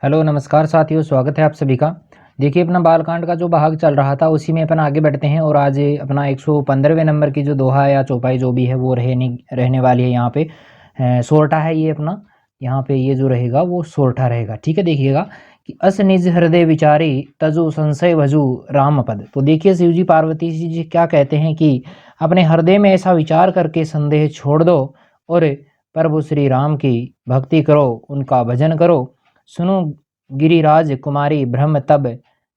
Hello नमस्कार साथियों, स्वागत है आप सभी का। देखिए अपना बालकांड का जो भाग चल रहा था उसी में अपन आगे बढ़ते हैं और आज अपना 115वें नंबर की जो दोहा या चौपाई जो भी है वो रहने वाली है। यहाँ पे सोरठा है ये अपना, यहाँ पे ये जो रहेगा वो सोरठा रहेगा। ठीक है, देखिएगा कि अस निज हृदय विचारी तजु संशय भजु राम पद। तो देखिए शिव जी पार्वती जी क्या कहते हैं कि अपने हृदय में ऐसा विचार करके संदेह छोड़ दो और प्रभु श्री राम की भक्ति करो, उनका भजन करो। सुनो गिरिराज कुमारी ब्रह्म तब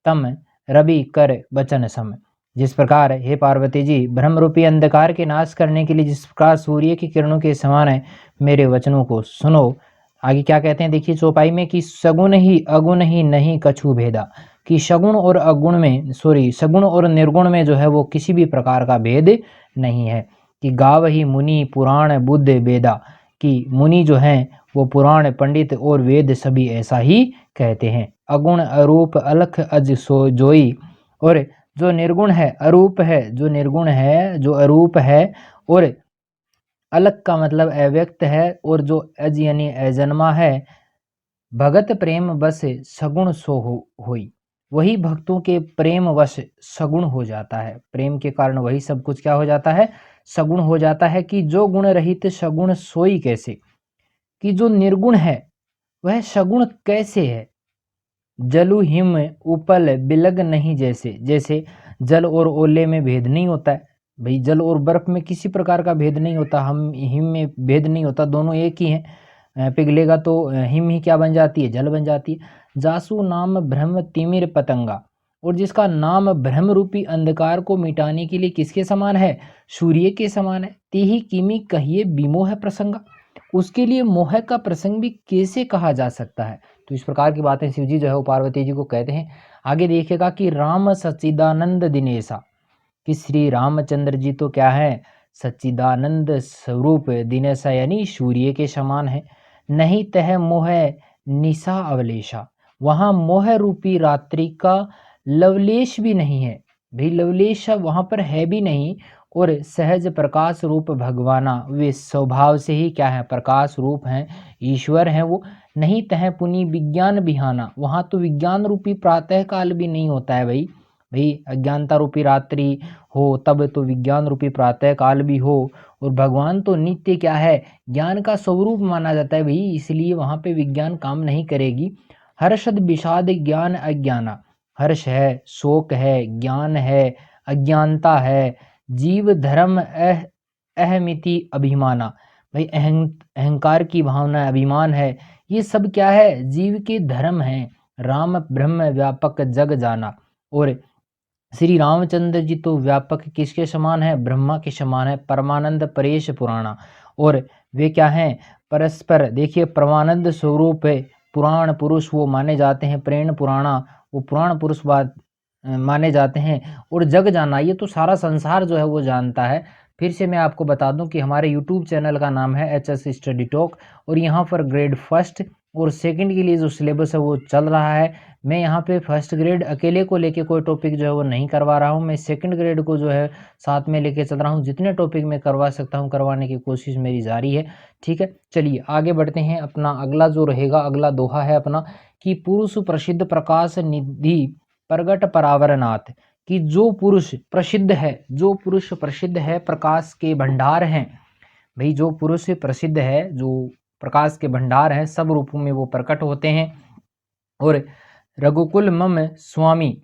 तम रवि कर बचन सम। जिस प्रकार हे पार्वती जी ब्रह्म रूपी अंधकार के नाश करने के लिए जिस प्रकार सूर्य की किरणों के समान है, मेरे वचनों को सुनो। आगे क्या कहते हैं देखिए चौपाई में कि सगुण ही अगुण ही नहीं कछु भेदा। कि सगुण और अगुण में सगुण और निर्गुण में जो है वो किसी भी प्रकार का भेद नहीं है। कि गाव ही मुनि पुराण बुद्ध वेदा। कि मुनि जो हैं वो पुराण पंडित और वेद सभी ऐसा ही कहते हैं। अगुण अरूप अलख अज सो जोई। और जो निर्गुण है अरूप है, जो निर्गुण है जो अरूप है और अलग का मतलब अव्यक्त है, और जो अज यानी अजन्मा है। भगत प्रेम बस सगुण सो होई। वही भक्तों के प्रेम वश सगुण हो जाता है। प्रेम के कारण वही सब कुछ क्या हो जाता है, सगुण हो जाता है। कि जो गुण रहित सगुण सोई कैसे। कि जो निर्गुण है वह सगुण कैसे है। जलु हिम उपल बिलग नहीं जैसे। जैसे जल और ओले में भेद नहीं होता है भाई, जल और बर्फ में किसी प्रकार का भेद नहीं होता, हम हिम में भेद नहीं होता, दोनों एक ही हैं। पिघलेगा तो हिम ही क्या बन जाती है, जल बन जाती है। जासु नाम ब्रह्म तिमिर पतंगा। और जिसका नाम ब्रह्म रूपी अंधकार को मिटाने के लिए किसके समान है, सूर्य के समान है। तिहि किमि कहिए विमोह प्रसंगा। उसके लिए मोह का प्रसंग भी कैसे कहा जा सकता है। तो इस प्रकार की बातें शिव जी जो है वो पार्वती जी को कहते हैं। आगे देखिएगा कि राम सच्चिदानंद दिनेशा। कि श्री रामचंद्र जी तो क्या है, सच्चिदानंद स्वरूप दिनेशा यानी सूर्य के समान है। नहीं तह मोह निशा अवलेशा। वहाँ मोह रूपी रात्रि का लवलेश भी नहीं है भाई, लवलेश वहाँ पर है भी नहीं। और सहज प्रकाश रूप भगवाना, वे स्वभाव से ही क्या है, प्रकाश रूप हैं, ईश्वर हैं वो। नहीं तह पुनि विज्ञान बिहाना। वहाँ तो विज्ञान रूपी प्रातः काल भी नहीं होता है भाई। भाई अज्ञानता रूपी रात्रि हो तब तो विज्ञान रूपी प्रातः काल भी हो। और भगवान तो नित्य क्या है, ज्ञान का स्वरूप माना जाता है भाई, इसलिए वहाँ पे विज्ञान काम नहीं करेगी। हर्षद विषाद ज्ञान अज्ञाना। हर्ष है, शोक है, ज्ञान है, अज्ञानता है, जीव धर्म अहमिति अभिमाना। भाई अहंकार की भावना, अभिमान है, ये सब क्या है, जीव के धर्म हैं। राम ब्रह्म व्यापक जग जाना। और श्री रामचंद्र जी तो व्यापक किसके समान है, ब्रह्मा के समान है। परमानंद परेश पुराणा। और वे क्या हैं, परस्पर देखिए परमानंद स्वरूप है। पुराण पुरुष वो माने जाते हैं, प्रेण पुराणा वो पुराण पुरुष माने जाते हैं। और जग जाना, ये तो सारा संसार जो है वो जानता है। फिर से मैं आपको बता दूं कि हमारे यूट्यूब चैनल का नाम है HS स्टडी टॉक, और यहाँ पर ग्रेड फर्स्ट और सेकंड के लिए जो सिलेबस है वो चल रहा है। मैं यहाँ पे फर्स्ट ग्रेड अकेले को लेके कोई टॉपिक जो है वो नहीं करवा रहा हूँ, मैं सेकंड ग्रेड को जो है साथ में लेके चल रहा हूँ। जितने टॉपिक मैं करवा सकता हूँ करवाने की कोशिश मेरी जारी है। ठीक है, चलिए आगे बढ़ते हैं। अपना अगला जो रहेगा, अगला दोहा है अपना कि पुरुष प्रसिद्ध प्रकाश निधि प्रगट परावरनाथ। कि जो पुरुष प्रसिद्ध है, जो पुरुष प्रसिद्ध है प्रकाश के भंडार हैं। भाई जो पुरुष प्रसिद्ध है, जो प्रकाश के भंडार हैं, सब रूपों में वो प्रकट होते हैं। और रघुकुल मम स्वामी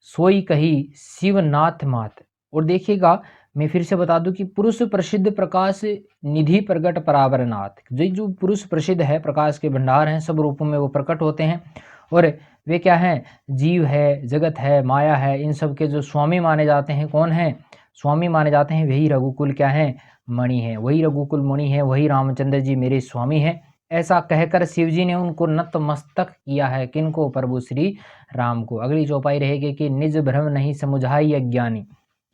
सोई कही शिवनाथ मात। और देखिएगा मैं फिर से बता दूं कि पुरुष प्रसिद्ध प्रकाश निधि प्रगट परावरनाथ। जो पुरुष प्रसिद्ध है, प्रकाश के भंडार हैं, सब रूपों में वो प्रकट होते हैं। और वे क्या हैं, जीव है, जगत है, माया है, इन सब के जो स्वामी माने जाते हैं, कौन है, स्वामी माने जाते हैं, वही रघुकुल क्या है, मणि है। वही रघुकुल मणि है, वही रामचंद्र जी मेरे स्वामी हैं। ऐसा कहकर शिव जी ने उनको नतमस्तक किया है। किनको, प्रभु श्री राम को। अगली चौपाई रहेगी कि निज भ्रम नहीं समुझाई अज्ञानी।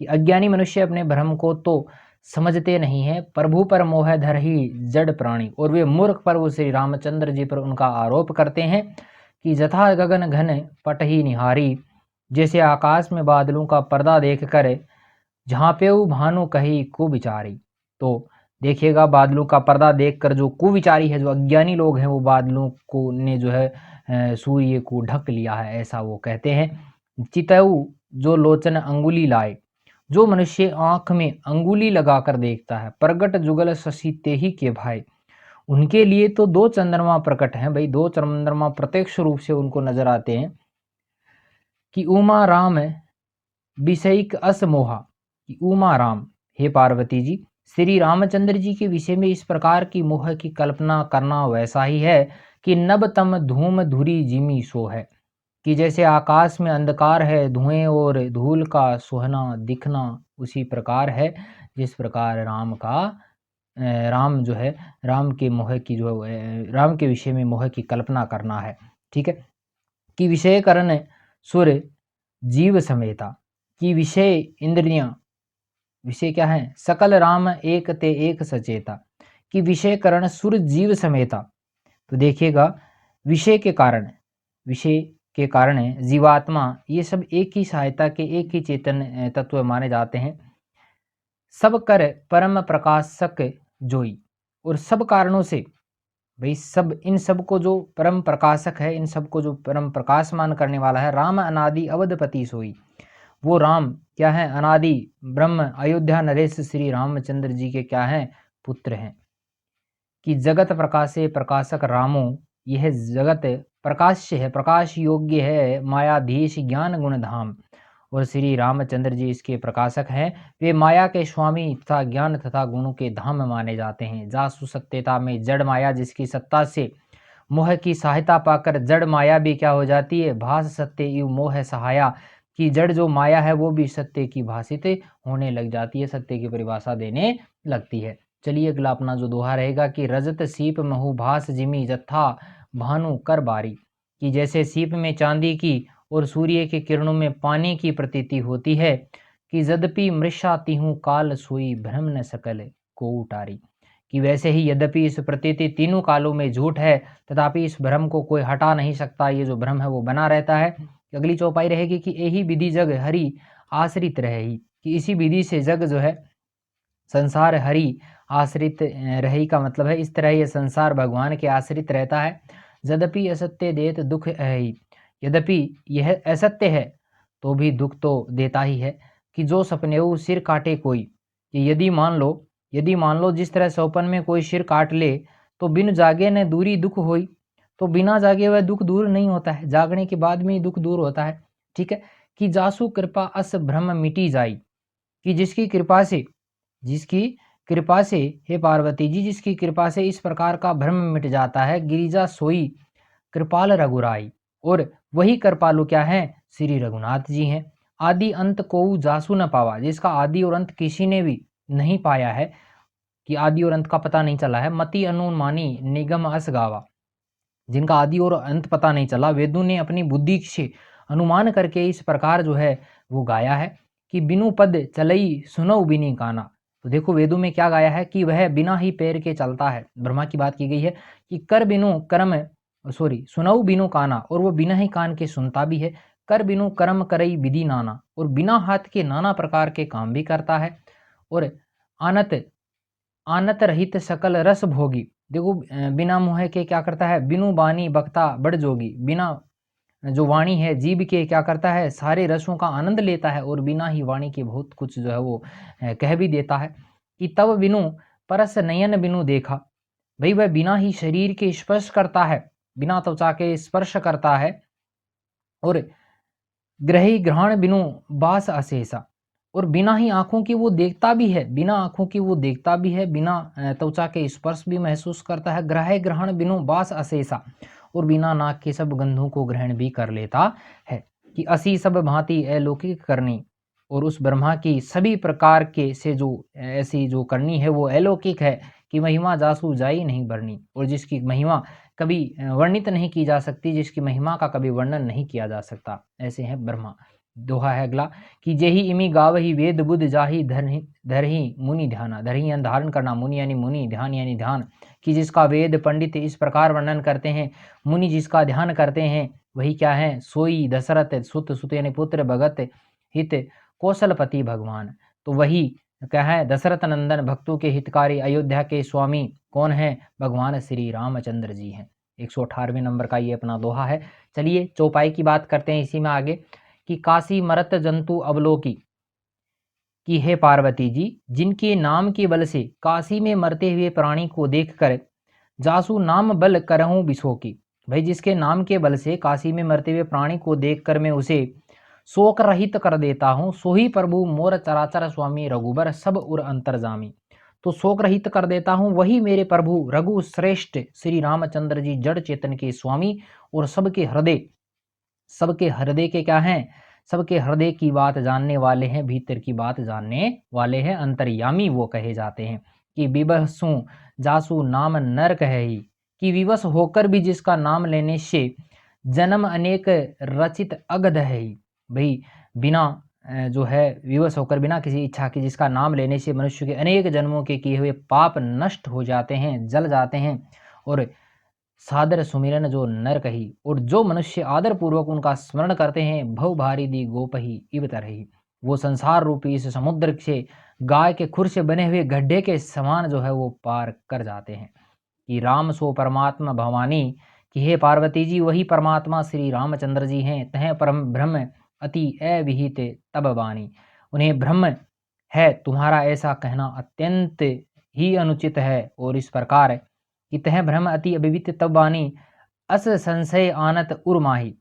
कि अज्ञानी मनुष्य अपने भ्रम को तो समझते नहीं है। प्रभु पर मोह धर ही जड़ प्राणी। और वे मूर्ख प्रभु श्री रामचंद्र जी पर उनका आरोप करते हैं कि जथा गगन घन पट ही निहारी। जैसे आकाश में बादलों का पर्दा देख कर झांपेऊ भानु कही कुविचारी। तो देखिएगा बादलों का पर्दा देखकर जो कुविचारी है, जो अज्ञानी लोग हैं, वो बादलों को ने जो है सूर्य को ढक लिया है, ऐसा वो कहते हैं। चितऊ जो लोचन अंगुली लाए, जो मनुष्य आंख में अंगुली लगाकर देखता है, प्रगट जुगल शशि तेहि के भाई। उनके लिए तो दो चंद्रमा प्रकट हैं भाई, दो चंद्रमा प्रत्यक्ष रूप से उनको नजर आते हैं कि उमा राम विषयिक असमोहा, कि उमा राम, हे पार्वती जी, श्री रामचंद्र जी के विषय में इस प्रकार की मोह की कल्पना करना वैसा ही है कि नभतम धूम धुरी जिमी सो है, कि जैसे आकाश में अंधकार है, धुएं और धूल का सोहना दिखना उसी प्रकार है जिस प्रकार राम का राम जो है, राम के मोह की जो राम के विषय में मोह की कल्पना करना है। ठीक है, कि विषय करण सुर जीव समेता, कि विषय इंद्रियां, विषय क्या है, सकल राम एक ते एक सचेता, कि विषय करण सुर जीव समेता। तो देखिएगा, विषय के कारण, विषय के कारण जीवात्मा, ये सब एक ही सहायता के, एक ही चेतन तत्व माने जाते हैं। सब कर परम प्रकाशक जोई, और सब कारणों से भाई, सब इन सब को जो परम प्रकाशक है, इन सब को जो परम प्रकाशमान करने वाला है, राम अनादि अवधपति सोई। वो राम क्या है, अनादि ब्रह्म अयोध्या नरेश श्री रामचंद्र जी के क्या हैं, पुत्र हैं। कि जगत प्रकाशे प्रकाशक रामो, यह जगत प्रकाश्य है, प्रकाश योग्य है, मायाधीश ज्ञान गुण धाम। और श्री रामचंद्र जी इसके प्रकाशक हैं, वे माया के स्वामी तथा ज्ञान तथा गुणों के धाम माने जाते हैं। जासु सत्यता में जड़ माया, जिसकी सत्ता से मोह की सहायता पाकर जड़ माया भी क्या हो जाती है, भास सत्य यु मोह सहाया, कि जड़ जो माया है वो भी सत्य की भाषित होने लग जाती है, सत्य की परिभाषा देने लगती है। चलिए अगला अपना जो दोहा रहेगा कि रजत सीप महु भास जिमी जत्था भानु कर बारी, कि जैसे सीप में चांदी की और सूर्य के किरणों में पानी की प्रतीति होती है, कि यद्यपि मृषा तिहु काल सोई भ्रम न सकल को उटारी, कि वैसे ही यद्यपि इस प्रतीति तीनों कालों में झूठ है, तथापि इस भ्रम को कोई हटा नहीं सकता, ये जो भ्रम है वो बना रहता है। अगली चौपाई रहेगी कि यही विधि जग हरि आश्रित रहेगी, कि इसी विधि से जग जो है, संसार हरि आश्रित रही का मतलब है इस तरह ये संसार भगवान के आश्रित रहता है। यद्यपि असत्य देत दुख है, यद्यपि यह असत्य है तो भी दुख तो देता ही है। कि जो सपने सिर काटे कोई, कि यदि मान लो जिस तरह सौपन में कोई सिर काट ले तो बिन जागे न दूरी दुख होई, तो बिना जागे हुए दुख दूर नहीं होता है, जागने के बाद में ही दुख दूर होता है। ठीक है, कि जासु कृपा अस भ्रम मिटी जाई, कि जिसकी कृपा से हे पार्वती जी, जिसकी कृपा से इस प्रकार का भ्रम मिट जाता है, गिरिजा सोई कृपाल रघुराई, और वही कृपालु क्या है, श्री रघुनाथ जी हैं। आदि अंत को जासु न पावा, जिसका आदि और अंत किसी ने भी नहीं पाया है, कि आदि और अंत का पता नहीं चला है। मति अनुमानी निगम अस गावा, जिनका आदि और अंत पता नहीं चला, वेदों ने अपनी बुद्धि से अनुमान करके इस प्रकार जो है वो गाया है कि बिनु पद चलई सुनऊ बिनी काना। तो देखो वेदों में क्या गाया है कि वह बिना ही पैर के चलता है। ब्रह्मा की बात की गई है कि कर बिनु कर्म सुनऊ बिनु काना, और वो बिना ही कान के सुनता भी है। कर बिनु कर्म करई विधि नाना, और बिना हाथ के नाना प्रकार के काम भी करता है। और आनत रहित सकल रस भोगी, देखो बिना मोह के क्या करता है, बिनु बानी बक्ता बड़ जोगी, बिना जो वाणी है जीव के क्या करता है, सारे रसों का आनंद लेता है, और बिना ही वाणी के बहुत कुछ जो है वो कह भी देता है। कि तब बिनु परस नयन बिनु देखा, भाई वह बिना ही शरीर के स्पर्श करता है, बिना त्वचा के स्पर्श करता है। और ग्रही ग्रहण बिनु बास अशेषा, और बिना ही आंखों की वो देखता भी है, बिना आंखों की वो देखता भी है, बिना त्वचा के स्पर्श भी महसूस करता है। ग्रह ग्रहण बिनु बास अशेषा, और बिना नाक के सब गंधों को ग्रहण भी कर लेता है। कि असी सब भांति अलौकिक करनी, और उस ब्रह्मा की सभी प्रकार के से जो ऐसी जो करनी है वो अलौकिक है, कि महिमा जासु जाई नहीं बरनी, और जिसकी महिमा कभी वर्णित नहीं की जा सकती, जिसकी महिमा का कभी वर्णन नहीं किया जा सकता, ऐसे हैं ब्रह्मा। दोहा है अगला कि जेहि इमी गावहि वेद बुध जाहि धरहि मुनि ध्याना, धरहि यानी धारण करना, मुनि यानी मुनि, ध्यान यानी ध्यान, कि जिसका वेद पंडित इस प्रकार वर्णन करते हैं, मुनि जिसका ध्यान करते हैं, वही क्या है, सोई दशरथ सुत, सुत यानी पुत्र, भगत हित कौशलपति भगवान। तो वही क्या है, दशरथ नंदन भक्तों के हितकारी अयोध्या के स्वामी कौन है, भगवान श्री रामचंद्र जी हैं। 118वें नंबर का ये अपना दोहा है। चलिए चौपाई की बात करते हैं इसी में आगे कि काशी मरत जंतु अवलोकी कि हे पार्वती जी, जिनके नाम के बल से काशी में मरते हुए प्राणी को देखकर जासु नाम बल करहूं बिसोकी। भाई जिसके नाम के बल से काशी में मरते हुए प्राणी को देखकर मैं उसे शोक रहित कर देता हूँ, सो ही प्रभु मोर चराचर स्वामी रघुबर सब उर अंतर्जामी। तो शोक रहित कर देता हूँ वही मेरे प्रभु रघु श्रेष्ठ श्री रामचंद्र जी जड़ चेतन के स्वामी और सबके हृदय के क्या हैं, सबके हृदय की बात जानने वाले हैं, भीतर की बात जानने वाले हैं, अंतर्यामी वो कहे जाते हैं। कि विवसु जासु नाम नर कहे ही, कि विवश होकर भी जिसका नाम लेने से जन्म अनेक रचित अगध है ही। भाई बिना जो है विवश होकर बिना किसी इच्छा के जिसका नाम लेने से मनुष्य के अनेक जन्मों के किए हुए पाप नष्ट हो जाते हैं, जल जाते हैं। और सादर सुमिरन जो नर कही, और जो मनुष्य आदर पूर्वक उनका स्मरण करते हैं, भव भारी दी गोपही इव तरही, वो संसार रूपी इस समुद्र से गाय के खुर से बने हुए गड्ढे के समान जो है वो पार कर जाते हैं। कि राम सो परमात्मा भवानी, कि हे पार्वती जी वही परमात्मा श्री रामचंद्र जी हैं, तह परम ब्रह्म अति अविहित तब बानी। उन्हें ब्रह्म है तुम्हारा ऐसा कहना अत्यंत ही अनुचित है। और इस प्रकार कि तह ब्रह्म अति अविहित तब बानी, अस संशय आनत उर्माही,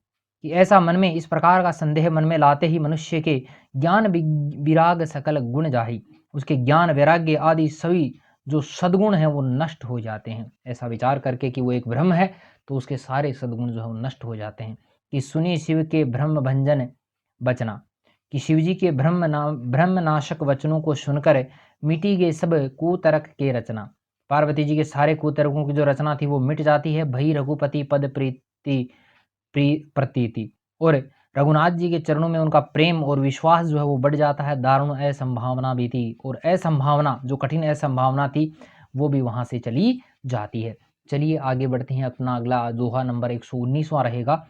कि ऐसा मन में इस प्रकार का संदेह मन में लाते ही मनुष्य के ज्ञान विराग सकल गुण जाही, उसके ज्ञान वैराग्य आदि सभी जो सद्गुण हैं वो नष्ट हो जाते हैं। ऐसा विचार करके कि वो एक ब्रह्म है तो उसके सारे सद्गुण जो है वो नष्ट हो जाते हैं। कि सुनी शिव के ब्रह्म भंजन बचना, कि शिव जी के ब्रह्म नाशक वचनों को सुनकर मिटी गए सब कुतर्क के रचना। पार्वती जी के सारे कुतर्कों की जो रचना थी वो मिट जाती है। भई रघुपति पद प्रतीति, और रघुनाथ जी के चरणों में उनका प्रेम और विश्वास जो है वो बढ़ जाता है। दारुण असंभावना भी थी, और असंभावना जो कठिन असंभावना थी वो भी वहां से चली जाती है। चलिए आगे बढ़ते हैं। अपना अगला दोहा नंबर 119वां रहेगा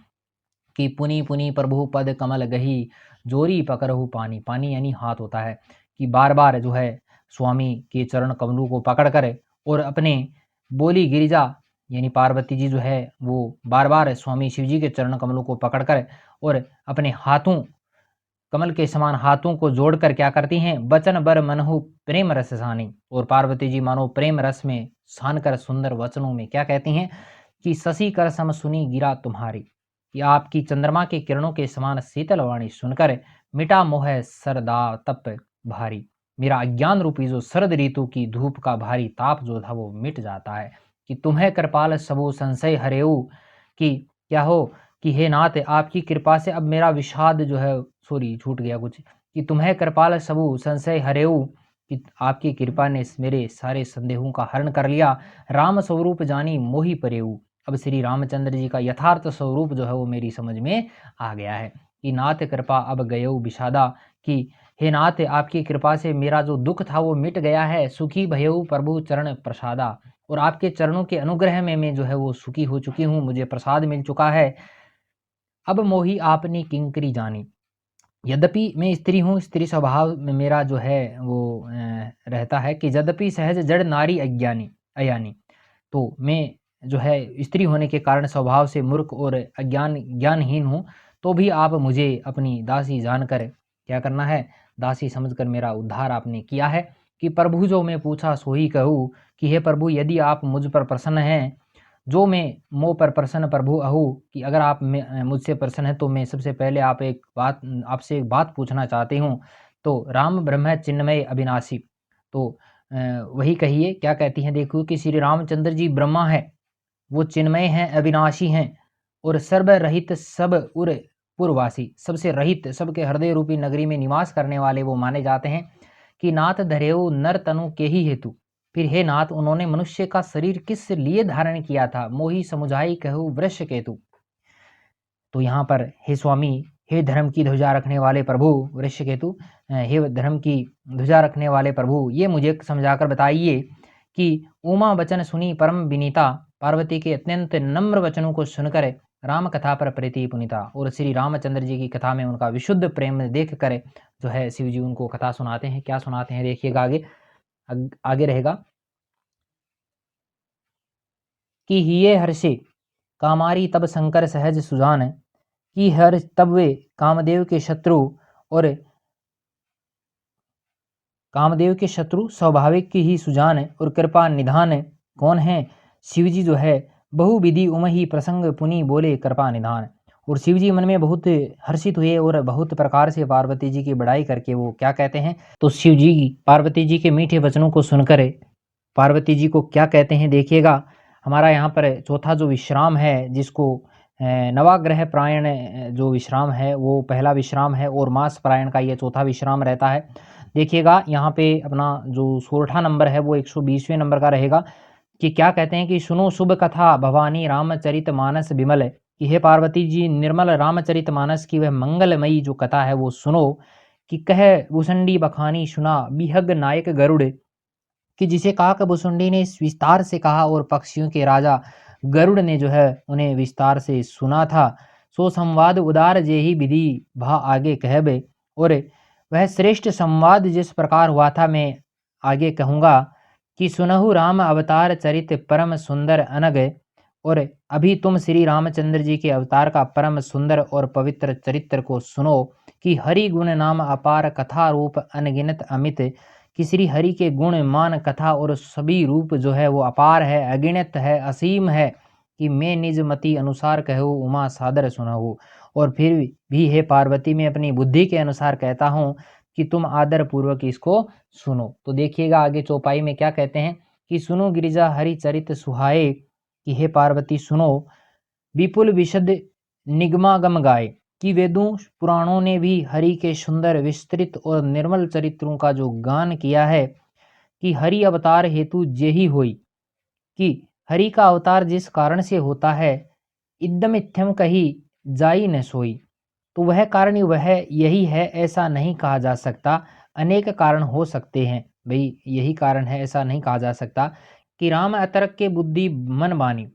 कि पुनि पुनि प्रभु पद कमल गही, जोरी पकड़हु पानी। पानी यानी हाथ होता है। कि बार बार जो है स्वामी के चरण कमलों को पकड़ कर और अपने बोली गिरिजा यानी पार्वती जी जो है वो बार बार स्वामी शिव जी के चरण कमलों को पकड़कर और अपने हाथों कमल के समान हाथों को जोड़कर क्या करती हैं, बचन बर मनहु प्रेम रस सानी। और पार्वती जी मानो प्रेम रस में सान कर सुंदर वचनों में क्या कहती हैं कि शशि कर सम सुनी गिरा तुम्हारी, कि आपकी चंद्रमा के किरणों के समान शीतल वाणी सुनकर मिटा मोह सरदा तप भारी। मेरा अज्ञान रूपी जो शरद ऋतु की धूप का भारी ताप जो था वो मिट जाता है। कि तुम्हें कृपाल सबो संशय हरेऊ, कि क्या हो कि हे नाथ आपकी कृपा से अब मेरा विषाद जो है सॉरी छूट गया कुछ, कि तुम्हें कृपाल सबू संशय हरेऊ, कि आपकी कृपा ने मेरे सारे संदेहों का हरण कर लिया। राम स्वरूप जानी मोहि परेऊ, अब श्री रामचंद्र जी का यथार्थ स्वरूप जो है वो मेरी समझ में आ गया है। कि नाथ कृपा अब गयऊ विषादा, कि हे नाथ आपकी कृपा से मेरा जो दुख था वो मिट गया है। सुखी भयऊ प्रभु चरण प्रसादा, और आपके चरणों के अनुग्रह में मैं जो है वो सुखी हो चुकी हूँ, मुझे प्रसाद मिल चुका है। अब मोही आपने किंकरी जानी, यद्यपि मैं स्त्री हूँ, स्त्री स्वभाव में मेरा जो है वो रहता है। कि यद्यपि सहज जड़ नारी अज्ञानी अयानी, तो मैं जो है स्त्री होने के कारण स्वभाव से मूर्ख और ज्ञानहीन हूँ, तो भी आप मुझे अपनी दासी जानकर क्या करना है, दासी समझकर मेरा उद्धार आपने किया है। कि प्रभु जो मैं पूछा सो ही कहूँ, कि हे प्रभु यदि आप मुझ पर प्रसन्न हैं, जो मैं मोह पर प्रसन्न प्रभु अहू, कि अगर आप मुझसे प्रसन्न हैं तो मैं सबसे पहले आपसे एक बात पूछना चाहती हूँ। तो राम ब्रह्म चिन्मय अविनाशी, तो वही कहिए क्या कहती हैं, देखो कि श्री रामचंद्र जी ब्रह्मा है, वो चिन्मय हैं, अविनाशी हैं, और सर्वरहित सब उर पुरवासी, सबसे रहित सबके हृदय रूपी नगरी में निवास करने वाले वो माने जाते हैं। कि नाथ धरेऊ नर तनु के ही हेतु, फिर हे नाथ उन्होंने मनुष्य का शरीर किस लिए धारण किया था, मोही समुझाई कहू वृष केतु। तो यहाँ पर हे स्वामी, हे धर्म की ध्वजा रखने वाले प्रभु वृष केतु, हे धर्म की ध्वजा रखने वाले प्रभु, ये मुझे समझाकर बताइए कि उमा वचन सुनी परम विनीता, पार्वती के अत्यंत नम्र वचनों को सुनकर राम कथा पर प्रीति पुनीता, और श्री रामचंद्र जी की कथा में उनका विशुद्ध प्रेम देख कर जो है शिव जी उनको कथा सुनाते हैं। क्या सुनाते हैं देखिएगा आगे रहेगा कि हिये हर्षे कामारी तब शंकर सहज सुजान, कि हर तब वे कामदेव के शत्रु, और कामदेव के शत्रु स्वाभाविक की ही सुजान और कृपा निधान कौन है? शिव जी जो है बहुविधि उमहि प्रसंग पुनि बोले कृपा निधान। और शिव जी मन में बहुत हर्षित हुए और बहुत प्रकार से पार्वती जी की बड़ाई करके वो क्या कहते हैं, तो शिव जी पार्वती जी के मीठे वचनों को सुनकर पार्वती जी को क्या कहते हैं, देखिएगा हमारा यहाँ पर चौथा जो विश्राम है, जिसको नवाग्रह प्रायण जो विश्राम है वो पहला विश्राम है, और मास प्रायण का ये चौथा विश्राम रहता है। देखिएगा यहाँ पे अपना जो 16 नंबर है वो 120वें नंबर का रहेगा, कि क्या कहते हैं कि सुनो शुभ कथा भवानी रामचरित मानस विमल, कि हे पार्वती जी निर्मल रामचरित मानस की वह मंगलमयी जो कथा है वो सुनो, कि कह भुसंडी बखानी सुना बिहग नायक गरुड़, कि जिसे काक भुसुंडी ने विस्तार से कहा और पक्षियों के राजा गरुड़ ने जो है उन्हें विस्तार से सुना था। सो संवाद उदार जे ही विधि भा आगे कहबे, और वह श्रेष्ठ संवाद जिस प्रकार हुआ था मैं आगे कहूँगा, कि सुनहु राम अवतार चरित परम सुंदर अनग, और अभी तुम श्री रामचंद्र जी के अवतार का परम सुंदर और पवित्र चरित्र को सुनो, कि हरि गुण नाम अपार कथा रूप अनगिनत अमित, कि श्री हरि के गुण मान कथा और सभी रूप जो है वो अपार है, अगिनत है, असीम है, कि मैं निज मति अनुसार कहूँ उमा सादर सुनाऊँ। और फिर भी हे पार्वती मैं अपनी बुद्धि के अनुसार कहता हूँ कि तुम आदर पूर्वक इसको सुनो। तो देखिएगा आगे चौपाई में क्या कहते हैं, कि सुनो गिरिजा हरि चरित सुहाए, कि हे पार्वती सुनो विपुल विशद निगमागम गाए, कि वेदों पुराणों ने भी हरि के सुंदर विस्तृत और निर्मल चरित्रों का जो गान किया है, कि हरि अवतार हेतु जेहि होई, कि हरि का अवतार जिस कारण से होता है इदम इत्थम कही जाई न सोई, तो वह कारण वह यही है ऐसा नहीं कहा जा सकता, अनेक कारण हो सकते हैं भाई, यही कारण है ऐसा नहीं कहा जा सकता, कि राम अतर्क के बुद्धि मन बानी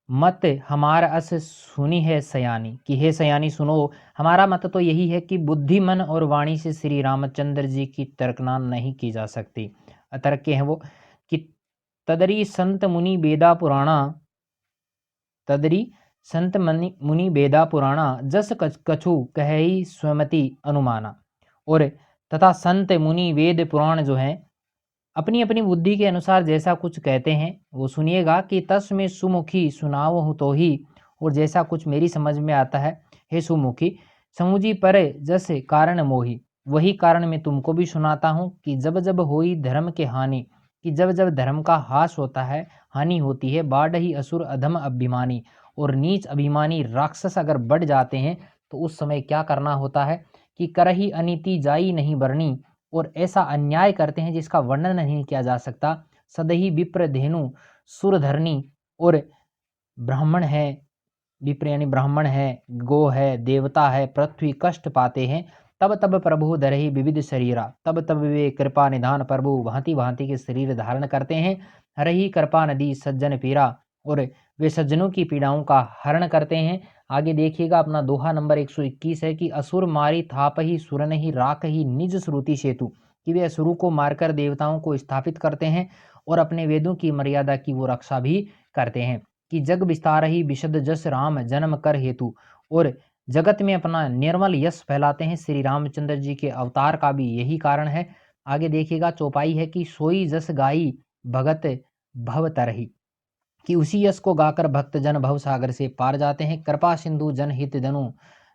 मत हमार अस सुनी है सयानी, कि हे सयानी सुनो हमारा मत तो यही है कि बुद्धि मन और वाणी से श्री रामचंद्र जी की तर्कना नहीं की जा सकती। अतर्क के हैं वो, कि तदरी संत मुनि वेदा पुराणा, तदरी संत मुनि वेदा पुराणा जस कछु कहि स्वमति अनुमाना, और तथा संत मुनि वेद पुराण जो हैं अपनी अपनी बुद्धि के अनुसार जैसा कुछ कहते हैं वो सुनिएगा, कि तस में सुमुखी सुनाओ हूँ तो ही, और जैसा कुछ मेरी समझ में आता है हे सुमुखी समुझी पर जस कारण मोही, वही कारण मैं तुमको भी सुनाता हूँ, कि जब जब होई धर्म के हानि, कि जब जब धर्म का हास होता है हानि होती है, बाढ़ ही असुर अधम अभिमानी, और नीच अभिमानी राक्षस अगर बढ़ जाते हैं तो उस समय क्या करना होता है, कि करही अनिति जाई नहीं बरनी, और ऐसा अन्याय करते हैं जिसका वर्णन नहीं किया जा सकता। सदही विप्र धेनु सुरधरनी, और ब्राह्मण है, विप्र यानी ब्राह्मण है, गो है, देवता है, पृथ्वी कष्ट पाते हैं, तब तब प्रभु धरहि विविध शरीरा, तब तब वे कृपा निधान प्रभु भांति भांति के शरीर धारण करते हैं। हरहि कृपा नदी सज्जन पीरा, और वे सज्जनों की पीड़ाओं का हरण करते हैं। आगे देखिएगा अपना दोहा नंबर 121 है, कि असुर मारी थाप ही सुरन ही राख ही निज श्रुति सेतु, कि वे असुरों को मारकर देवताओं को स्थापित करते हैं और अपने वेदों की मर्यादा की वो रक्षा भी करते हैं। कि जग विस्तार ही विशद जस राम जन्म कर हेतु, और जगत में अपना निर्मल यश फैलाते हैं श्री रामचंद्र जी के अवतार का भी यही कारण है। आगे देखिएगा चौपाई है, कि सोई जस गाई भगत भव तरही, कि उसी यश को गाकर भक्त जन भव सागर से पार जाते हैं। कृपा सिंधु जन हित धनु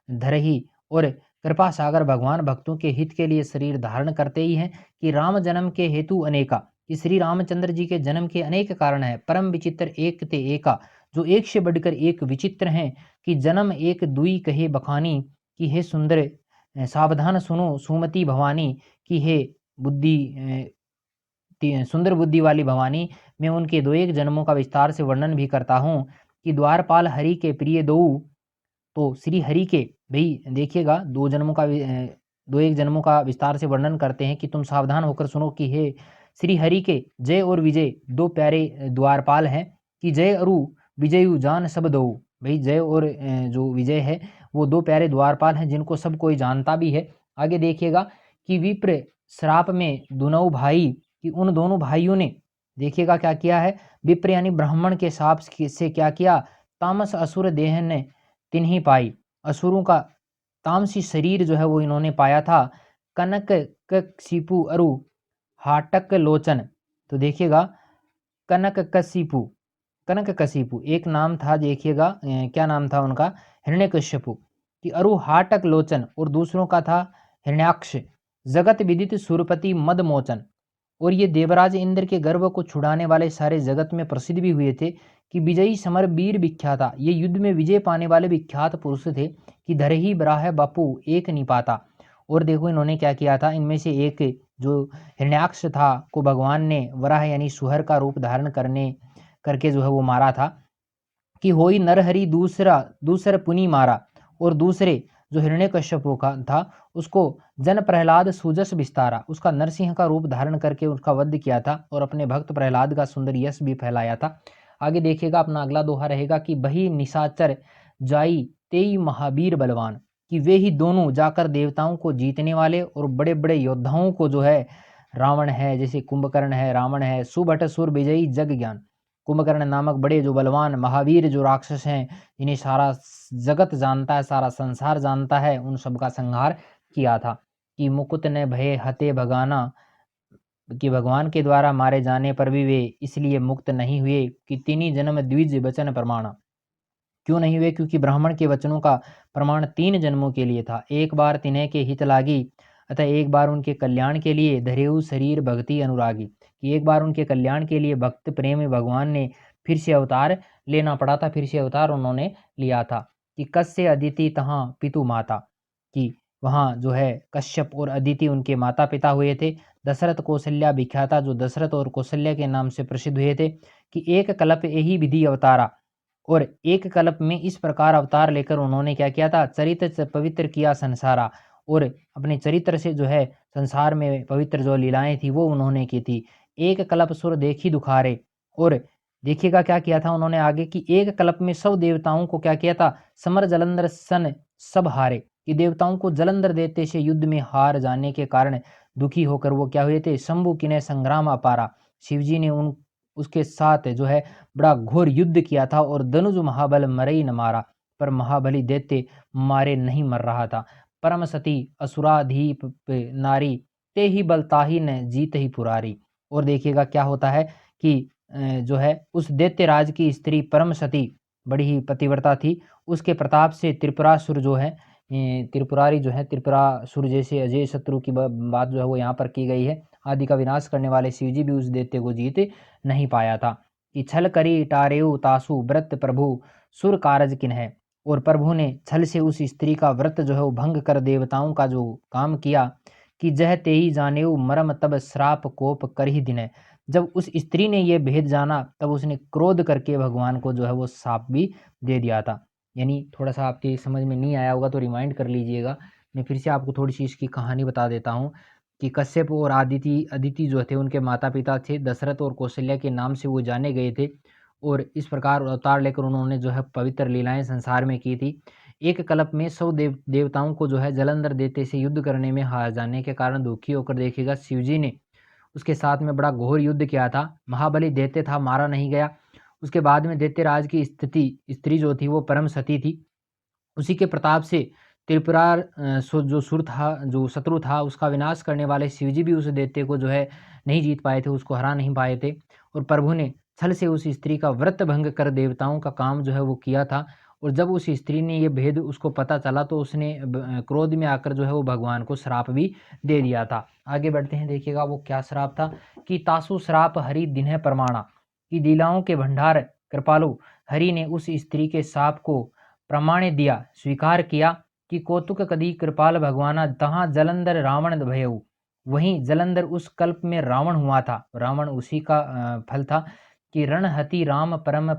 धरही, और कृपा सागर भगवान भक्तों के हित के लिए शरीर धारण करते ही हैं। कि राम जन्म के हेतु अनेका, कि श्री रामचंद्र जी के जन्म के अनेक कारण हैं। परम विचित्र एक ते एका, जो एक से बढ़कर एक विचित्र हैं। कि जन्म एक दुई कहे बखानी, कि हे सुंदर सावधान सुनो सुमति भवानी, कि हे बुद्धि सुंदर बुद्धि वाली भवानी, मैं उनके दो एक जन्मों का विस्तार से वर्णन भी करता हूँ। कि द्वारपाल हरि के प्रिय दो, तो श्री हरि के भाई देखिएगा दो एक जन्मों का विस्तार से वर्णन करते हैं, कि तुम सावधान होकर सुनो, कि हे श्री हरि के जय और विजय दो प्यारे द्वारपाल हैं। कि जय अरु विजयु जान सब दो, भाई जय और जो विजय है वो दो प्यारे द्वारपाल हैं जिनको सब कोई जानता भी है। आगे देखिएगा कि विप्र श्राप में दोनों भाई, कि उन दोनों भाइयों ने देखिएगा क्या किया है, विप्र यानी ब्राह्मण के शाप से क्या किया, तामस असुर देह ने तिन्ही पाई, असुरों का तामसी शरीर जो है वो इन्होंने पाया था। कनक कशिपु अरु हाटक लोचन, तो देखिएगा कनक कशिपु, कनक कशिपु एक नाम था, देखिएगा क्या नाम था उनका, हिरण्यकश्यपु, कि अरु हाटक लोचन, और दूसरों का था हिरण्याक्ष, जगत विदित सुरपति मद मोचन, और ये देवराज इंद्र के गर्व को छुड़ाने वाले सारे जगत में प्रसिद्ध भी हुए थे कि विजयी समर वीर विख्याता, ये युद्ध में विजय पाने वाले विख्यात पुरुष थे कि धर ही बराह बापू एक निपाता। और देखो इन्होंने क्या किया था, इनमें से एक जो हिरण्याक्ष था को भगवान ने वराह यानी सुहर का रूप धारण करने करके जो है वो मारा था कि होई नरहरि दूसरा दूसर पुनि मारा, और दूसरे जो हिरण्यकश्यपु का था उसको जन प्रहलाद सुजस विस्तारा, उसका नरसिंह का रूप धारण करके उसका वध किया था और अपने भक्त प्रहलाद का सुंदर यश भी फैलाया था। आगे देखिएगा अपना अगला दोहा रहेगा कि बही निशाचर जाई तेई महावीर बलवान, कि वे ही दोनों जाकर देवताओं को जीतने वाले और बड़े बड़े योद्धाओं को जो है, रावण है, जैसे कुंभकर्ण है, रावण है, सुभट सुर विजयी जग ज्ञान, कुंभकर्ण नामक बड़े जो बलवान महावीर जो राक्षस हैं, इन्हें सारा जगत जानता है, सारा संसार जानता है, उन सब का संहार किया था। कि मुकुट ने भय हते भगाना, कि भगवान के द्वारा मारे जाने पर भी वे इसलिए मुक्त नहीं हुए कि तिनी जन्म द्विज वचन प्रमाण, क्यों नहीं हुए, क्योंकि ब्राह्मण के वचनों का प्रमाण 3 जन्मों के लिए था। एक बार तिन्हें के हित लागी, अतः एक बार उनके कल्याण के लिए धरेऊ शरीर भक्ति अनुरागी, कि एक बार उनके कल्याण के लिए भक्त प्रेम भगवान ने फिर से अवतार लेना पड़ा था, फिर से अवतार उन्होंने लिया था। कि कस्य अदिति तहाँ पितु माता, कि वहाँ जो है कश्यप और अदिति उनके माता पिता हुए थे। दशरथ कौशल्या विख्याता, जो दशरथ और कौशल्या के नाम से प्रसिद्ध हुए थे। कि एक कल्प यही विधि अवतारा, और एक कल्प में इस प्रकार अवतार लेकर उन्होंने क्या किया था, चरित्र से पवित्र किया संसारा, और अपने चरित्र से जो है संसार में पवित्र जो लीलाएं थी वो उन्होंने की थी। एक कल्प सुर देखी दुखारे, और देखिएगा क्या किया था उन्होंने आगे, कि एक कल्प में सब देवताओं को क्या किया था, समर जलंधर सन सब हारे, कि देवताओं को जलंधर देते से युद्ध में हार जाने के कारण दुखी होकर वो क्या हुए थे, शंभु किने संग्राम अपारा, शिवजी ने उन उसके साथ जो है बड़ा घोर युद्ध किया था, और धनुज महाबल मरई न मारा, पर महाबली दैत्य मारे नहीं मर रहा था। परम सती असुराधीप नारी, ते ही बलताही न जीत ही पुरारी। और देखिएगा क्या होता है कि जो है उस दैत्य राज की स्त्री परम सती बड़ी ही पतिव्रता थी, उसके प्रताप से त्रिपुरासुर जो है त्रिपुरारी जो है त्रिपुरासुर जैसे अजय शत्रु की बात जो है वो यहाँ पर की गई है। आदि का विनाश करने वाले शिवजी भी उस दैत्य को जीत नहीं पाया था। कि छल करी टारेऊ तासु व्रत प्रभु सुर कारज किन है, और प्रभु ने छल से उस स्त्री का व्रत जो है वो भंग कर देवताओं का जो काम किया। कि जह ते ही जानेऊ मरम तब श्राप कोप कर ही दिन है, जब उस स्त्री ने ये भेद जाना तब उसने क्रोध करके भगवान को जो है वो शाप भी दे दिया था। यानी थोड़ा सा आपकी समझ में नहीं आया होगा तो रिमाइंड कर लीजिएगा, मैं फिर से आपको थोड़ी सी इसकी कहानी बता देता हूँ। कि कश्यप और अदिति जो थे उनके माता पिता थे, दशरथ और कौशल्या के नाम से वो जाने गए थे, और इस प्रकार अवतार लेकर उन्होंने जो है पवित्र लीलाएं संसार में की थी। एक कल्प में 100 देवताओं को जो है जलंधर देते से युद्ध करने में हार जाने के कारण दुखी होकर देखिएगा शिवजी ने उसके साथ में बड़ा घोर युद्ध किया था। महाबली दैत्य था, मारा नहीं गया। उसके बाद में दैत्यराज की स्त्री जो थी वो परम सती थी, उसी के प्रताप से त्रिपुरार जो सुर था, जो शत्रु था, उसका विनाश करने वाले शिवजी भी उस दैत्य को जो है नहीं जीत पाए थे, उसको हरा नहीं पाए थे। और प्रभु ने छल से उस स्त्री का व्रत भंग कर देवताओं का काम जो है वो किया था। और जब उस स्त्री ने ये भेद उसको पता चला तो उसने क्रोध में आकर जो है वो भगवान को श्राप भी दे दिया था। आगे बढ़ते हैं, देखिएगा वो क्या श्राप था। कि तासु श्राप हरि दिन प्रमाणा, कि लीलाओं के भंडार कृपालु हरि ने उस स्त्री के शाप को प्रमाण दिया, स्वीकार किया। कि कौतुक कदी कृपाल भगवाना तहाँ जलंधर रावण भयऊ, वहीं जलंधर उस कल्प में रावण हुआ था, रावण उसी का फल था। कि रणहति राम परम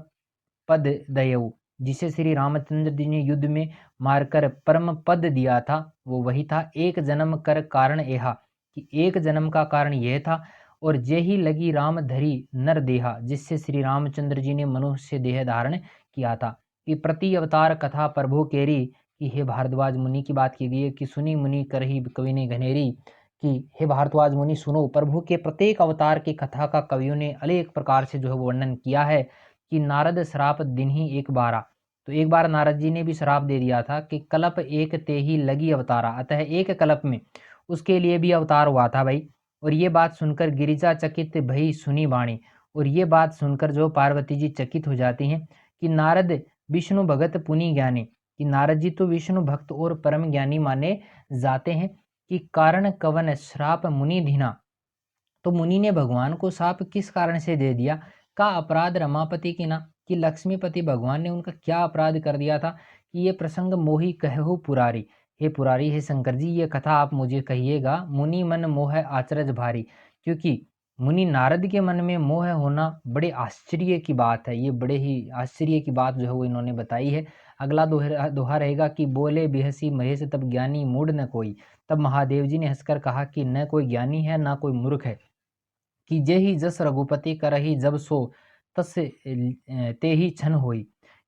पद दयऊ, जिसे श्री रामचंद्र जी ने युद्ध में मारकर परम पद दिया था वो वही था। एक जन्म कर कारण एहा, कि एक जन्म का कारण यह था। और जे ही लगी राम धरी नर देहा, जिससे श्री रामचंद्र जी ने मनुष्य देह धारण किया था। कि प्रति अवतार कथा प्रभु केरी, कि हे भारद्वाज मुनि की बात की गई है। कि सुनी मुनि करही कवि ने घनेरी, कि हे भारद्वाज मुनि सुनो, प्रभु के प्रत्येक अवतार की कथा का कवियों ने अनेक प्रकार से जो है वो वर्णन किया है। कि नारद श्राप दिन ही एक बारा। तो एक बार नारद जी ने भी श्राप दे दिया था कि कल्प एक ते ही लगी अवतारा, अतः एक कल्प में उसके लिए भी अवतार हुआ था भाई। और ये बात सुनकर गिरिजा चकित भई सुनी वाणी। और ये बात सुनकर जो पार्वती जी चकित हो जाती हैं कि नारद विष्णु भगत पुनि ज्ञानी, कि नारद जी तो विष्णु भक्त और परम ज्ञानी माने जाते हैं। कि कारण कवन श्राप मुनि धीना, तो मुनि ने भगवान को शाप किस कारण से दे दिया। का अपराध रमापति की ना, कि लक्ष्मीपति भगवान ने उनका क्या अपराध कर दिया था। कि ये प्रसंग मोहि कहु पुरारी, हे पुरारी, हे शंकर जी, ये कथा आप मुझे कहिएगा। मुनि मन मोह आचरज भारी, क्योंकि मुनि नारद के मन में मोह होना बड़े आश्चर्य की बात है। ये बड़े ही आश्चर्य की बात जो है वो इन्होंने बताई है। अगला दोहा रहेगा कि बोले बिहसी महेश तब ज्ञानी मूढ़ न कोई। तब महादेव जी ने हंसकर कहा कि न कोई ज्ञानी है ना कोई मूर्ख है, कि जे ही जस रघुपति करही जब सो तस ते ही छन होई।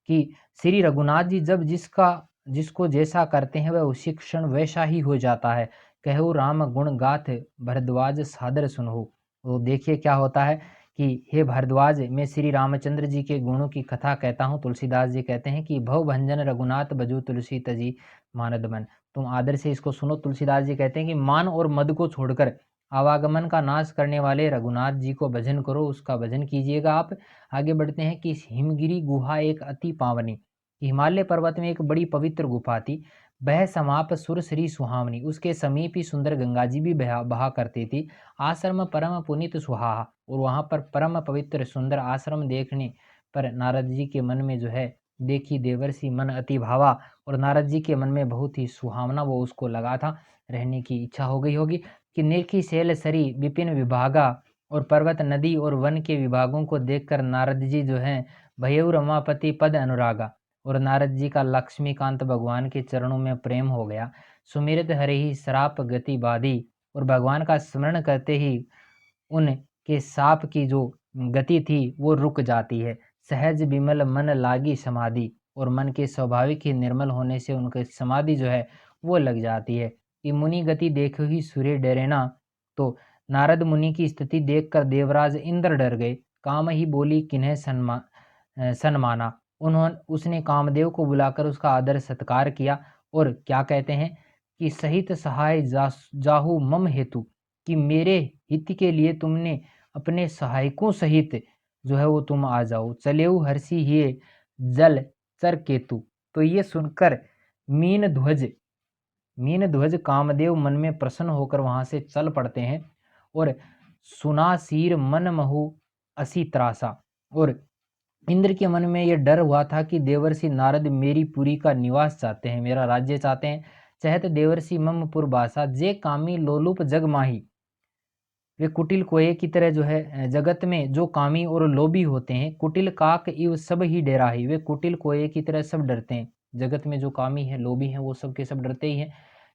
कि श्री रघुनाथ जी जब जिसको जैसा करते हैं वह उसी क्षण वैसा ही हो जाता है। कहु राम गुण गाथ भरद्वाज सादर सुनहो। तो देखिए क्या होता है कि हे भारद्वाज, मैं श्री रामचंद्र जी के गुणों की कथा कहता हूँ। तुलसीदास जी कहते हैं कि भव भंजन रघुनाथ बजू तुलसी तजी मानद मन। तुम आदर से इसको सुनो। तुलसीदास जी कहते हैं कि मान और मद को छोड़कर आवागमन का नाश करने वाले रघुनाथ जी को भजन करो, उसका भजन कीजिएगा आप। आगे बढ़ते हैं कि हिमगिरी गुहा एक अति पावनी, हिमालय पर्वत में एक बड़ी पवित्र गुफा थी। बह समाप सुर श्री सुहावनी, उसके समीप ही सुंदर गंगा जी भी बहा करती थी। आश्रम परम पुनित सुहाहा, और वहाँ पर परम पवित्र सुंदर आश्रम देखने पर नारद जी के मन में जो है देखी देवर्षि मन अति भावा, और नारद जी के मन में बहुत ही सुहावना वो उसको लगा था, रहने की इच्छा हो गई होगी। कि निर्खी शैल सरी विपिन विभागा, और पर्वत नदी और वन के विभागों को देखकर नारद जी जो हैं भयउ रमापति पद अनुरागा, और नारद जी का लक्ष्मीकांत भगवान के चरणों में प्रेम हो गया। सुमिरत हरे ही श्राप गति बाधी, और भगवान का स्मरण करते ही उनके साप की जो गति थी वो रुक जाती है। सहज विमल मन लागी समाधि, और मन के स्वाभाविक ही निर्मल होने से उनकी समाधि जो है वो लग जाती है। कि मुनि गति देखो ही सूर्य डरे ना, तो नारद मुनि की स्थिति देखकर देवराज इंद्र डर गए। काम ही बोली किन्हें सन्माना, उन्होंने उसने कामदेव को बुलाकर उसका आदर सत्कार किया। और क्या कहते हैं कि सहित सहाय जाहू मम हेतु, कि मेरे हित के लिए तुमने अपने सहायकों सहित जो है वो तुम आ जाओ। चलेऊ हर्षि ये जल चर केतु, तो ये सुनकर मीन ध्वज कामदेव मन में प्रसन्न होकर वहां से चल पड़ते हैं। और सुना सीर मन महु असी त्रासा, और इंद्र के मन में यह डर हुआ था कि देवर्षि नारद मेरी पुरी का निवास चाहते हैं, मेरा राज्य चाहते हैं। चहत देवर्षि मम पुरबासा, जे कामी लोलुप जग माही, वे कुटिल कोये की तरह जो है जगत में जो कामी और लोभी होते हैं। कुटिल काक इव सब ही डेराही, वे कुटिल कोये की तरह सब डरते हैं। जगत में जो कामी है लोभी हैं वो सब के सब डरते ही हैं।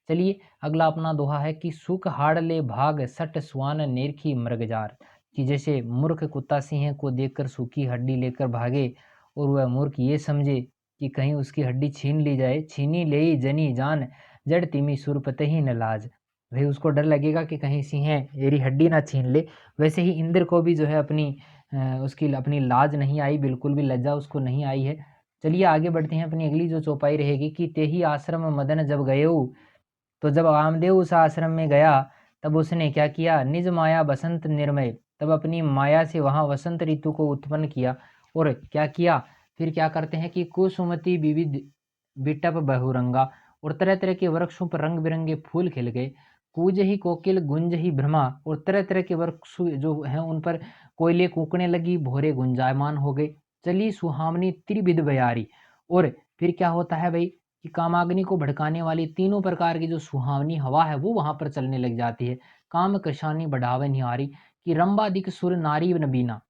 चलिए अगला अपना दोहा है कि सुख हाड़ ले भाग सट स्वान नेरखी मृगजार, कि जैसे मूर्ख कुत्ता सिंह को देखकर सूखी हड्डी लेकर भागे, और वह मूर्ख ये समझे कि कहीं उसकी हड्डी छीन ली जाए। छीनी ले जनी जान जड़ तिमी सुरपते ही न लाज, भाई उसको डर लगेगा कि कहीं सिंह मेरी हड्डी ना छीन ले। वैसे ही इंद्र को भी जो है उसकी अपनी लाज नहीं आई, बिल्कुल भी लज्जा उसको नहीं आई है। चलिए आगे बढ़ते हैं। अपनी अगली जो चौपाई रहेगी कि तेही आश्रम मदन जब गयेऊ, तो जब वामदेव उस आश्रम में गया तब उसने क्या किया, निज माया बसंत निर्मय, तब अपनी माया से वहाँ वसंत ऋतु को उत्पन्न किया। और क्या किया, फिर क्या करते हैं कि कुसुमति विविध बिटप बहुरंगा, और तरह तरह के वृक्षों पर रंग बिरंगे फूल खिल गए। कूज ही कोकिल गुंज ही भ्रमा, और तरह तरह के वृक्ष जो हैं उन पर कोयले कूकने लगी, भोरे गुंजायमान हो गए। चली सुहावनी त्रिविध बयारी, और फिर क्या होता है भाई कि कामाग्नि को भड़काने वाली तीनों प्रकार की जो सुहावनी हवा है वो वहां पर चलने लग जाती है। काम कशानी बढ़ावे निहारी, कि रंबादिक सुर नारी नबीना,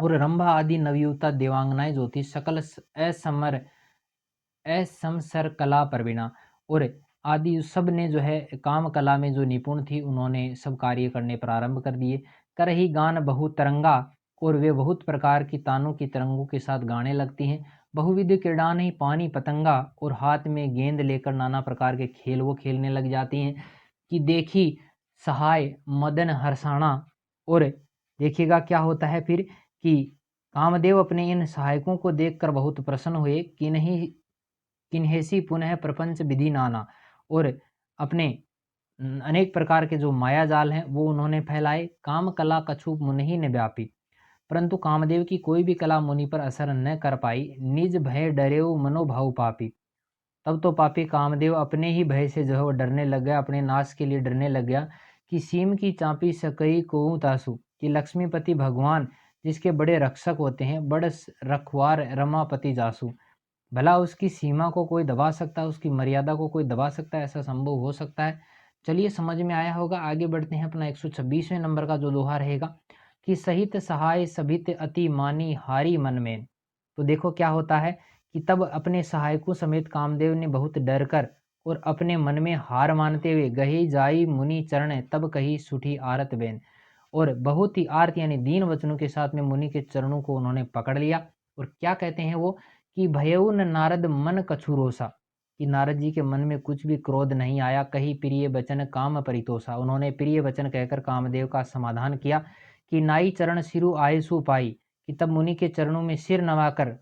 और रंभा आदि नवयुवता देवांगनाएं जो थी सकल असमसर कला प्रवीणा, और आदि सब ने जो है काम कला में जो निपुण थी उन्होंने सब कार्य करने प्रारंभ कर दिए। कर ही गान बहु तरंगा, और वे बहुत प्रकार की तानों की तरंगों के साथ गाने लगती हैं। बहुविध क्रीड़ान ही पानी पतंगा, और हाथ में गेंद लेकर नाना प्रकार के खेल वो खेलने लग जाती हैं। कि देखी सहाय मदन हर्षाणा, और देखिएगा क्या होता है फिर कि कामदेव अपने इन सहायकों को देखकर बहुत प्रसन्न हुए कि नहीं किन्हेसी पुनः प्रपंच विधि नाना, और अपने अनेक प्रकार के जो माया जाल हैं वो उन्होंने फैलाए। काम कला कछु मुनि ने व्यापी, परंतु कामदेव की कोई भी कला मुनि पर असर न कर पाई। निज भय डरेऊ मनोभाव पापी, तब तो पापी कामदेव अपने ही भय से जो है वो डरने लग गया, अपने नाश के लिए डरने लग गया। कि सीम की चापी सकई को तासु, कि लक्ष्मीपति भगवान जिसके बड़े रक्षक होते हैं, बड़ रखवार रमापति जासु, भला उसकी सीमा को कोई दबा सकता है, उसकी मर्यादा को कोई दबा सकता है? ऐसा संभव हो सकता है? चलिए समझ में आया होगा। आगे बढ़ते हैं। अपना 126वें नंबर का जो दोहा रहेगा कि सहित सहाय सभित अति मानी हारी मन में। तो देखो क्या होता है कि तब अपने सहायकों समेत कामदेव ने बहुत डर कर और अपने मन में हार मानते हुए गही जाई मुनि चरण तब कही सुठी आरत बेन, और बहुत ही आर्त यानी दीन वचनों के साथ में मुनि के चरणों को उन्होंने पकड़ लिया। और क्या कहते हैं वो कि भयउ न नारद मन कछु रोसा, कि नारद जी के मन में कुछ भी क्रोध नहीं आया। कही प्रिय वचन काम परितोषा, उन्होंने प्रिय वचन कहकर कामदेव का समाधान किया। कि नाई चरण सिरु आयसु पाई, कि तब मुनि के चरणों में सिर नवाकर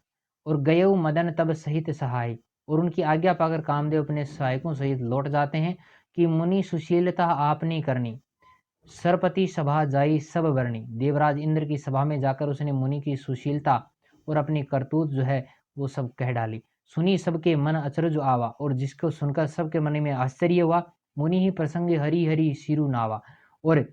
और गयउ मदन तब सहित सहाय, और उनकी आज्ञा पाकर कामदेव अपने सहायकों सहित लौट जाते हैं। कि मुनि सुशीलता आपनी करनी, सरपति सभा जाई सब वर्णी, देवराज इंद्र की सभा में जाकर उसने मुनि की सुशीलता और अपनी करतूत जो है वो सब कह डाली। सुनी सबके मन अचरज आवा, और जिसको सुनकर सबके मन में आश्चर्य हुआ। मुनि ही प्रसंग हरि हरि सिरु नावा, और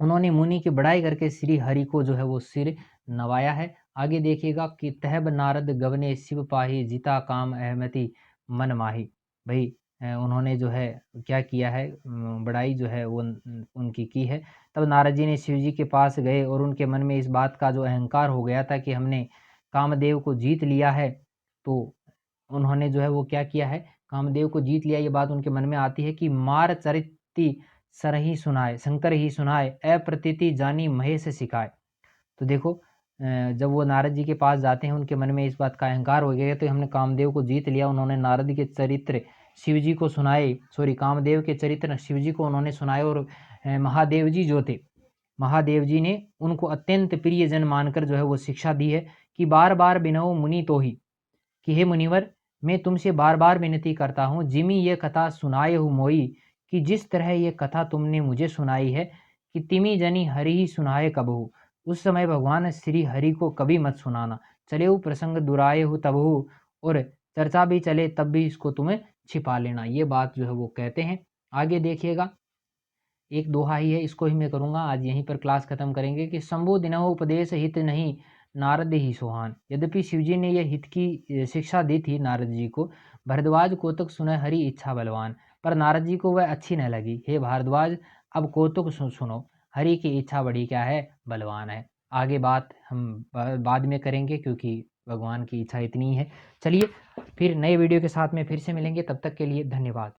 उन्होंने मुनि की बड़ाई करके श्री हरि को जो है वो सिर नवाया है। आगे देखिएगा कि तहब नारद गवने शिव पाही जिता काम अहमति मन माही। भाई उन्होंने जो है क्या किया है, बड़ाई जो है वो उनकी की है। तब नारद जी ने शिव जी के पास गए और उनके मन में इस बात का जो अहंकार हो गया था कि हमने कामदेव को जीत लिया है, तो उन्होंने जो है वो क्या किया है, कामदेव को जीत लिया। ये बात उनके मन में आती है कि मार चरिति सर ही सुनाए शंकर ही सुनाए, अप्रतीति जानी महेश सिखाए। तो देखो जब वो नारद जी के पास जाते हैं, उनके मन में इस बात का अहंकार हो गया तो हमने कामदेव को जीत लिया। उन्होंने नारद के चरित्र शिव जी को सुनाए, कामदेव के चरित्र शिव जी को उन्होंने सुनाए। और महादेव जी जो थे, महादेव जी ने उनको अत्यंत प्रिय जन मानकर जो है वो शिक्षा दी है कि बार बार बिनऊ मुनि तो ही, कि हे मुनिवर मैं तुमसे बार बार विनती करता हूँ, जिमी ये कथा सुनाए हूँ मोई, कि जिस तरह ये कथा तुमने मुझे सुनाई है कि तिमी जनी हरि ही सुनाए कबहू, उस समय भगवान श्री हरि को कभी मत सुनाना। चले वो प्रसंग दुराए हो तबहू, और चर्चा भी चले तब भी इसको तुम्हें छिपा लेना। ये बात जो है वो कहते हैं। आगे देखिएगा, एक दोहा ही है, इसको ही मैं करूँगा। आज यहीं पर क्लास खत्म करेंगे कि शंभु दिनहु उपदेश हित नहीं नारद ही सोहान। यद्यपि शिवजी ने यह हित की शिक्षा दी थी नारद जी को, भरद्वाज कौतुक सुने हरि इच्छा बलवान, पर नारद जी को वह अच्छी न लगी। हे भारद्वाज अब कौतुक सुनो, हरि की इच्छा बड़ी क्या है, बलवान है। आगे बात हम बाद में करेंगे क्योंकि भगवान की इच्छा इतनी है। चलिए फिर नए वीडियो के साथ में फिर से मिलेंगे, तब तक के लिए धन्यवाद।